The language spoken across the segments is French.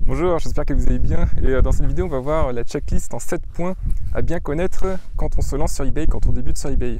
Bonjour, j'espère que vous allez bien et dans cette vidéo on va voir la checklist en 7 points à bien connaître quand on se lance sur eBay, quand on débute sur eBay.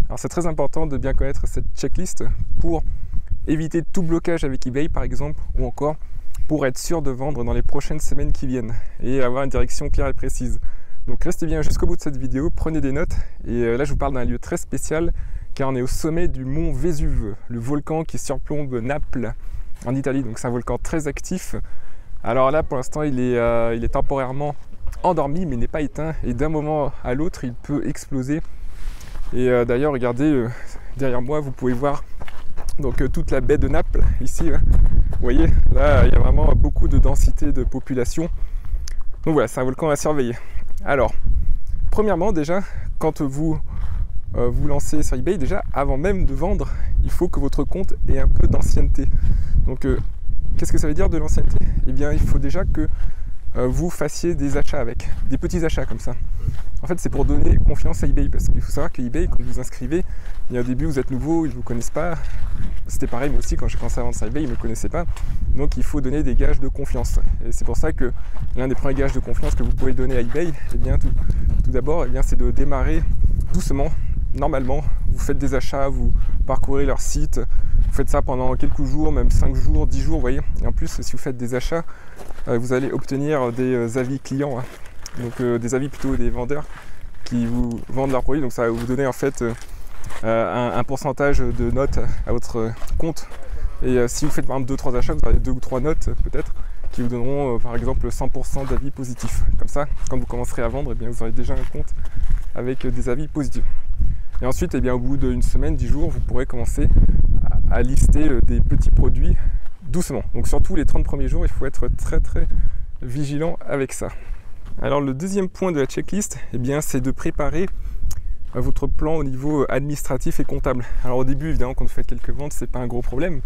Alors c'est très important de bien connaître cette checklist pour éviter tout blocage avec eBay par exemple, ou encore pour être sûr de vendre dans les prochaines semaines qui viennent et avoir une direction claire et précise. Donc restez bien jusqu'au bout de cette vidéo, prenez des notes et là je vous parle d'un lieu très spécial car on est au sommet du mont Vésuve, le volcan qui surplombe Naples en Italie, donc c'est un volcan très actif. Alors là, pour l'instant, il est temporairement endormi, mais n'est pas éteint. Et d'un moment à l'autre, il peut exploser. Et d'ailleurs, regardez, derrière moi, vous pouvez voir donc, toute la baie de Naples, ici. Vous voyez, là, il y a vraiment beaucoup de densité de population. Donc voilà, c'est un volcan à surveiller. Alors, premièrement, déjà, quand vous vous lancez sur eBay, déjà, avant même de vendre, il faut que votre compte ait un peu d'ancienneté. Donc, qu'est-ce que ça veut dire de l'ancienneté? Eh bien, il faut déjà que vous fassiez des achats avec, des petits achats comme ça. En fait, c'est pour donner confiance à eBay, parce qu'il faut savoir que eBay, quand vous vous inscrivez, et au début, vous êtes nouveau, ils ne vous connaissent pas. C'était pareil, moi aussi, quand j'ai commencé à vendre sur eBay, ils ne me connaissaient pas. Donc, il faut donner des gages de confiance. Et c'est pour ça que l'un des premiers gages de confiance que vous pouvez donner à eBay, eh bien, tout d'abord, eh bien, c'est de démarrer doucement. Normalement, vous faites des achats, vous parcourez leur site, vous faites ça pendant quelques jours, même 5 jours, 10 jours, vous voyez. Et en plus, si vous faites des achats, vous allez obtenir des avis clients, hein. Donc des avis plutôt des vendeurs qui vous vendent leurs produits. Donc ça va vous donner en fait un pourcentage de notes à votre compte. Et si vous faites par exemple 2-3 achats, vous aurez 2 ou 3 notes peut-être qui vous donneront par exemple 100% d'avis positifs. Comme ça, quand vous commencerez à vendre, eh bien, vous aurez déjà un compte avec des avis positifs. Et ensuite, eh bien, au bout d'une semaine, 10 jours, vous pourrez commencer à lister des petits produits doucement. Donc surtout les 30 premiers jours, il faut être très vigilant avec ça. Alors le deuxième point de la checklist, eh bien, c'est de préparer votre plan au niveau administratif et comptable. Alors au début, évidemment, quand vous faites quelques ventes, c'est pas un gros problème.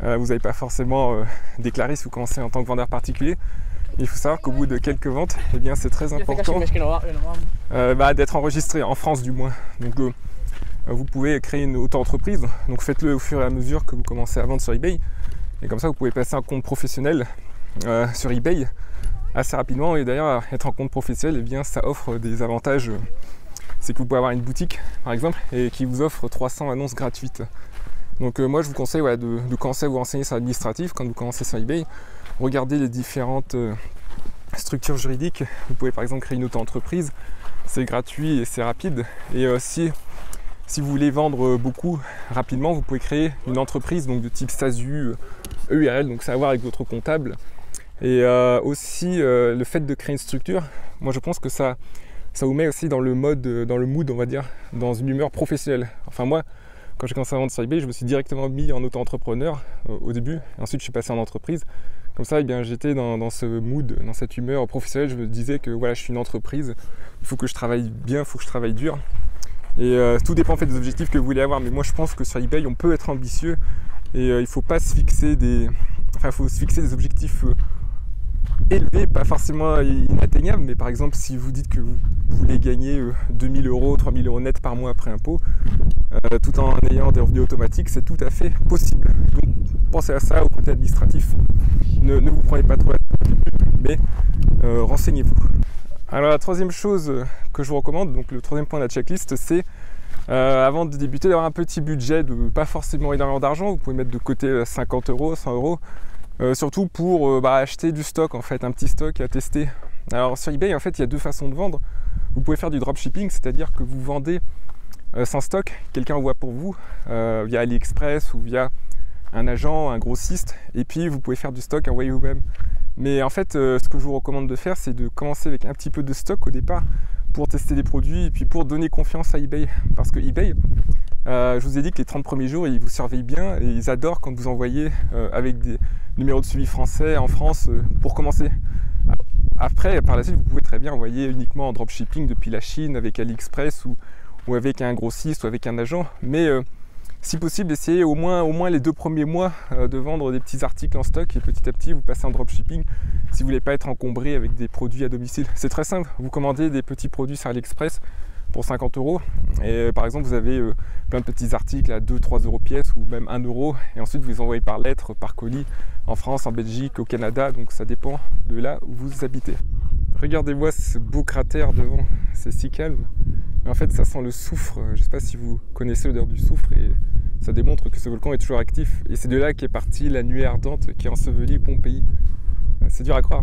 Vous n'avez pas forcément déclaré si vous commencez en tant que vendeur particulier. Il faut savoir qu'au bout de quelques ventes, eh bien, c'est très important d'être enregistré, en France du moins. Donc vous pouvez créer une auto-entreprise, donc faites-le au fur et à mesure que vous commencez à vendre sur eBay. Et comme ça, vous pouvez passer un compte professionnel sur eBay assez rapidement. Et d'ailleurs, être en compte professionnel, eh bien, ça offre des avantages. C'est que vous pouvez avoir une boutique, par exemple, et qui vous offre 300 annonces gratuites. Donc moi, je vous conseille de commencer à vous renseigner sur l'administratif quand vous commencez sur eBay. Regardez les différentes structures juridiques. Vous pouvez par exemple créer une auto-entreprise. C'est gratuit et c'est rapide. Et si vous voulez vendre beaucoup rapidement, vous pouvez créer une entreprise donc de type SASU, EURL, donc ça a à voir avec votre comptable. Et aussi le fait de créer une structure, moi je pense que ça vous met aussi dans le mood, on va dire, dans une humeur professionnelle. Enfin moi, quand j'ai commencé à vendre sur eBay, je me suis directement mis en auto-entrepreneur au début. Et ensuite, je suis passé en entreprise. Comme ça, eh bien, j'étais dans ce mood, dans cette humeur professionnelle. Je me disais que voilà, je suis une entreprise. Il faut que je travaille bien, il faut que je travaille dur. Et tout dépend en fait des objectifs que vous voulez avoir. Mais moi, je pense que sur eBay, on peut être ambitieux. Et il ne faut pas se fixer faut se fixer des objectifs élevés, pas forcément inatteignables. Mais par exemple, si vous dites que vous voulez gagner 2000 €, 3000 € net par mois après impôt, tout en ayant des revenus automatiques, c'est tout à fait possible. Donc pensez à ça au côté administratif. Ne vous prenez pas trop la tête, mais renseignez-vous. Alors la troisième chose que je vous recommande, donc le troisième point de la checklist, c'est avant de débuter d'avoir un petit budget de pas forcément énormément d'argent. Vous pouvez mettre de côté 50 €, 100 €, surtout pour acheter du stock en fait, un petit stock à tester. Alors sur eBay en fait il y a deux façons de vendre. Vous pouvez faire du dropshipping, c'est-à-dire que vous vendez sans stock, quelqu'un envoie pour vous via AliExpress ou via un agent, un grossiste, et puis vous pouvez faire du stock, envoyer vous-même. Mais en fait, ce que je vous recommande de faire, c'est de commencer avec un petit peu de stock au départ pour tester des produits et puis pour donner confiance à eBay. Parce que eBay, je vous ai dit que les 30 premiers jours, ils vous surveillent bien et ils adorent quand vous envoyez avec des numéros de suivi français en France pour commencer. Après, par la suite, vous pouvez très bien envoyer uniquement en dropshipping depuis la Chine avec AliExpress ou avec un grossiste ou avec un agent. Mais si possible, essayez au moins les 2 premiers mois de vendre des petits articles en stock et petit à petit vous passez en dropshipping si vous ne voulez pas être encombré avec des produits à domicile. C'est très simple, vous commandez des petits produits sur AliExpress, pour 50 €. Et par exemple, vous avez plein de petits articles à 2-3 € pièce ou même 1 €. Et ensuite, vous les envoyez par lettre, par colis, en France, en Belgique, au Canada. Donc ça dépend de là où vous habitez. Regardez-moi ce beau cratère devant, c'est si calme. Mais en fait, ça sent le soufre. Je ne sais pas si vous connaissez l'odeur du soufre. Et ça démontre que ce volcan est toujours actif. Et c'est de là qu'est partie la nuée ardente qui a enseveli Pompéi. C'est dur à croire.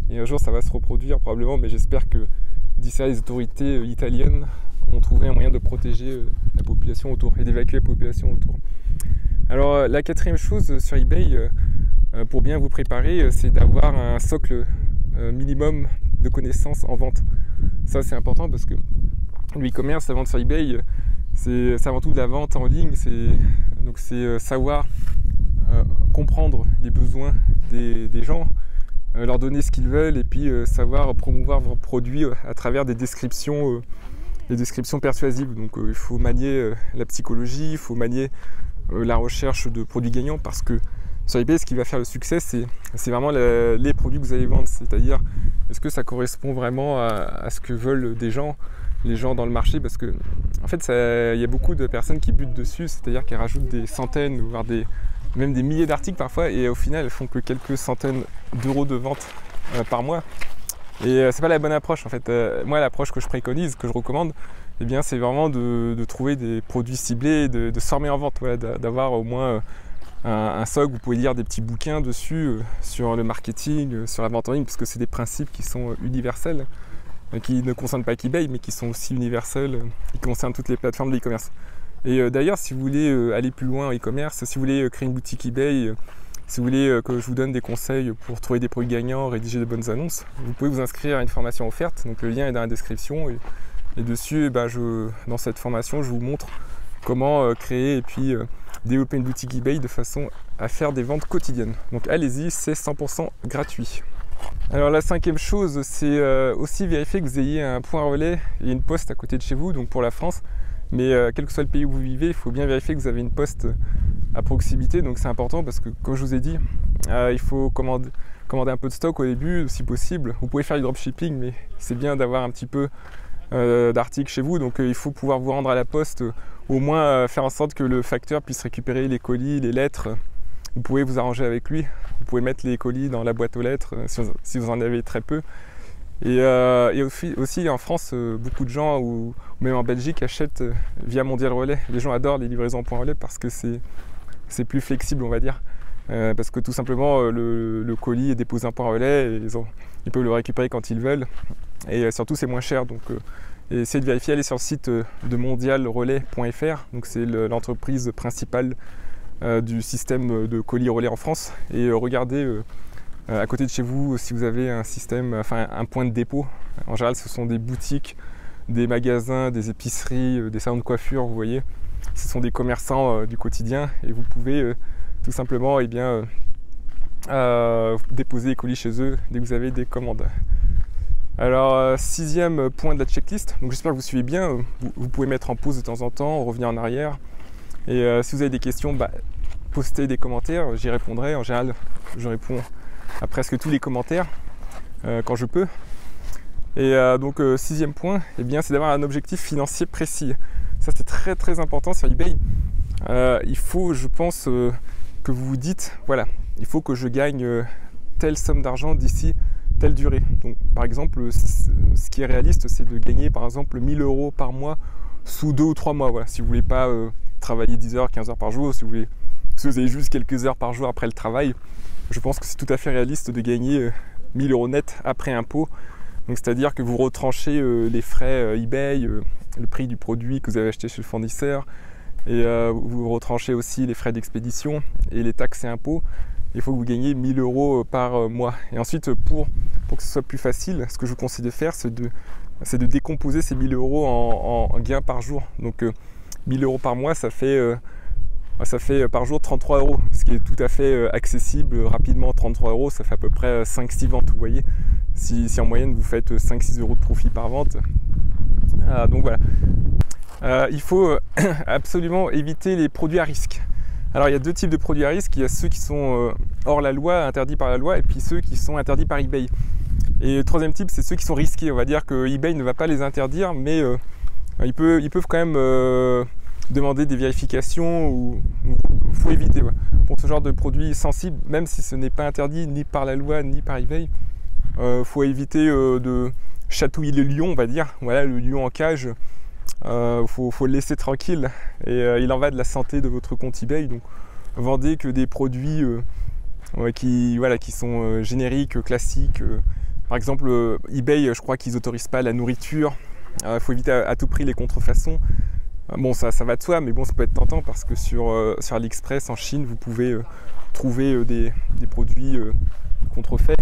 Et un jour, ça va se reproduire probablement, mais j'espère que d'ici là, les autorités italiennes ont trouvé un moyen de protéger la population autour et d'évacuer la population autour. Alors, la quatrième chose sur eBay, pour bien vous préparer, c'est d'avoir un socle minimum de connaissances en vente. Ça, c'est important parce que le e-commerce, la vente sur eBay, c'est avant tout de la vente en ligne. Donc, c'est savoir comprendre les besoins des gens, leur donner ce qu'ils veulent et puis savoir promouvoir vos produits à travers des descriptions persuasives. Donc il faut manier la psychologie, il faut manier la recherche de produits gagnants, parce que sur eBay, ce qui va faire le succès, c'est vraiment les produits que vous allez vendre. C'est-à-dire, est-ce que ça correspond vraiment à ce que veulent les gens dans le marché, parce que en fait, il y a beaucoup de personnes qui butent dessus, c'est-à-dire qu'elles rajoutent des centaines, voire même des milliers d'articles parfois, et au final, elles font que quelques centaines d'euros de vente par mois. Et c'est pas la bonne approche en fait. Moi, l'approche que je préconise, que je recommande, eh bien, c'est vraiment de trouver des produits ciblés, de se former en vente, voilà, d'avoir au moins un socle. Vous pouvez lire des petits bouquins dessus sur le marketing, sur la vente en ligne, parce que c'est des principes qui sont universels, qui ne concernent pas qu'eBay, mais qui sont aussi universels, qui concernent toutes les plateformes de e-commerce. Et d'ailleurs, si vous voulez aller plus loin en e-commerce, si vous voulez créer une boutique eBay, si vous voulez que je vous donne des conseils pour trouver des produits gagnants, rédiger de bonnes annonces, vous pouvez vous inscrire à une formation offerte. Donc le lien est dans la description. Et dessus, dans cette formation, je vous montre comment créer et puis développer une boutique eBay de façon à faire des ventes quotidiennes. Donc allez-y, c'est 100% gratuit. Alors la cinquième chose, c'est aussi vérifier que vous ayez un point relais et une poste à côté de chez vous, donc pour la France. Mais quel que soit le pays où vous vivez, il faut bien vérifier que vous avez une poste à proximité. Donc c'est important parce que, comme je vous ai dit, il faut commander un peu de stock au début, si possible. Vous pouvez faire du dropshipping, mais c'est bien d'avoir un petit peu d'articles chez vous. Donc il faut pouvoir vous rendre à la poste, au moins faire en sorte que le facteur puisse récupérer les colis, les lettres. Vous pouvez vous arranger avec lui. Vous pouvez mettre les colis dans la boîte aux lettres si vous en avez très peu. Et aussi en France, beaucoup de gens, ou même en Belgique, achètent via Mondial Relais. Les gens adorent les livraisons en point relais parce que c'est plus flexible, on va dire. Parce que tout simplement, le colis est déposé en point relais et ils peuvent le récupérer quand ils veulent. Et surtout, c'est moins cher. Donc, essayez de vérifier, allez sur le site de mondialrelais.fr. Donc, c'est l'entreprise principale du système de colis relais en France. Et regardez à côté de chez vous si vous avez un système, enfin un point de dépôt. En général, ce sont des boutiques, des magasins, des épiceries, des salons de coiffure, vous voyez. Ce sont des commerçants du quotidien et vous pouvez tout simplement déposer les colis chez eux dès que vous avez des commandes. Alors, sixième point de la checklist, donc j'espère que vous suivez bien. Vous pouvez mettre en pause de temps en temps, revenir en arrière. Et si vous avez des questions, postez des commentaires, j'y répondrai. En général, je réponds à presque tous les commentaires quand je peux. Et donc sixième point, c'est d'avoir un objectif financier précis. Ça, c'est très très important sur eBay. Il faut, je pense, que vous vous dites, voilà, il faut que je gagne telle somme d'argent d'ici telle durée. Donc par exemple, ce qui est réaliste, c'est de gagner par exemple 1 000 € par mois sous 2 ou 3 mois. Voilà. Si vous ne voulez pas travailler 10 heures, 15 heures par jour, si vous avez juste quelques heures par jour après le travail, je pense que c'est tout à fait réaliste de gagner 1 000 € net après impôt. Donc c'est-à-dire que vous retranchez les frais eBay, le prix du produit que vous avez acheté chez le fournisseur, et vous retranchez aussi les frais d'expédition et les taxes et impôts. Il faut que vous gagniez 1 000 € par mois. Et ensuite, pour que ce soit plus facile, ce que je vous conseille de faire, c'est de décomposer ces 1 000 € en gains par jour. Donc 1 000 € par mois, ça fait par jour 33 €, ce qui est tout à fait accessible rapidement. 33 €, ça fait à peu près 5-6 ventes, vous voyez. Si en moyenne vous faites 5-6 € de profit par vente. Donc voilà. Il faut absolument éviter les produits à risque. Alors il y a deux types de produits à risque. Il y a ceux qui sont hors la loi, interdits par la loi, et puis ceux qui sont interdits par eBay. Et le troisième type, c'est ceux qui sont risqués. On va dire que eBay ne va pas les interdire, mais Ils peuvent quand même demander des vérifications ou faut éviter. Ouais. Pour ce genre de produits sensibles, même si ce n'est pas interdit ni par la loi ni par eBay, faut éviter de chatouiller le lion, on va dire. Voilà, le lion en cage, faut le laisser tranquille. Et il en va de la santé de votre compte eBay. Donc, vendez que des produits qui sont génériques, classiques. Par exemple, eBay, je crois qu'ils n'autorisent pas la nourriture. Il faut éviter à tout prix les contrefaçons. Bon, ça va de soi, mais bon, ça peut être tentant parce que sur AliExpress en Chine, vous pouvez trouver des produits contrefaits,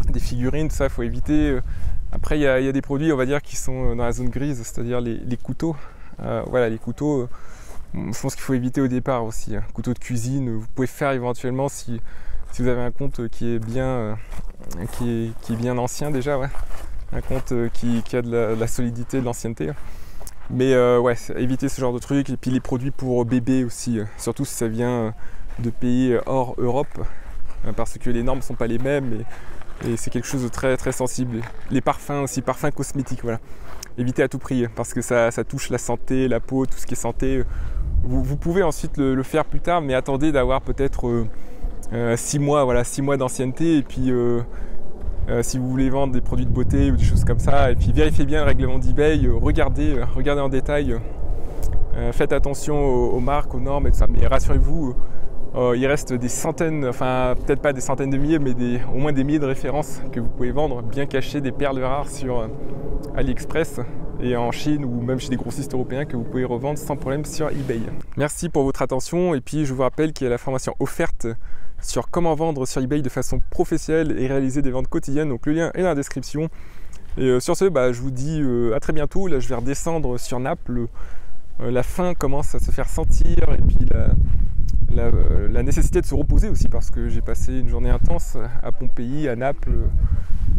des figurines, tout ça, il faut éviter. Après, il y a des produits, on va dire, qui sont dans la zone grise, c'est-à-dire les couteaux. Voilà, les couteaux, je pense qu'il faut éviter au départ aussi. Couteau de cuisine, vous pouvez faire éventuellement si vous avez un compte qui est bien ancien déjà, ouais. Un compte qui a de la solidité, de l'ancienneté. Mais ouais, éviter ce genre de trucs. Et puis les produits pour bébés aussi, surtout si ça vient de pays hors Europe, parce que les normes ne sont pas les mêmes et c'est quelque chose de très très sensible. Les parfums aussi, parfums cosmétiques, voilà. Évitez à tout prix, parce que ça touche la santé, la peau, tout ce qui est santé. Vous pouvez ensuite le faire plus tard, mais attendez d'avoir peut-être 6 mois, voilà, 6 mois d'ancienneté, et puis si vous voulez vendre des produits de beauté ou des choses comme ça, et puis vérifiez bien le règlement d'eBay, regardez en détail, faites attention aux marques, aux normes et tout ça, mais rassurez-vous, il reste des centaines, enfin peut-être pas des centaines de milliers, mais au moins des milliers de références que vous pouvez vendre, bien cachées, des perles rares sur AliExpress et en Chine ou même chez des grossistes européens que vous pouvez revendre sans problème sur eBay. Merci pour votre attention, et puis je vous rappelle qu'il y a la formation offerte sur comment vendre sur eBay de façon professionnelle et réaliser des ventes quotidiennes, donc le lien est dans la description. Et sur ce, je vous dis à très bientôt. Là je vais redescendre sur Naples, la faim commence à se faire sentir, et puis la nécessité de se reposer aussi, parce que j'ai passé une journée intense à Pompéi, à Naples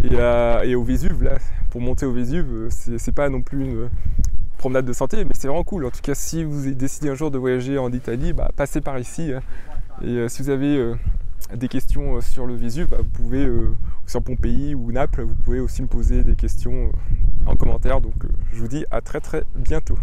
et au Vésuve. Là, pour monter au Vésuve, c'est pas non plus une promenade de santé, mais c'est vraiment cool. En tout cas, si vous décidez un jour de voyager en Italie, passez par ici. Et si vous avez des questions sur le Vésuve, vous pouvez, sur Pompéi ou Naples, vous pouvez aussi me poser des questions en commentaire. Donc je vous dis à très très bientôt.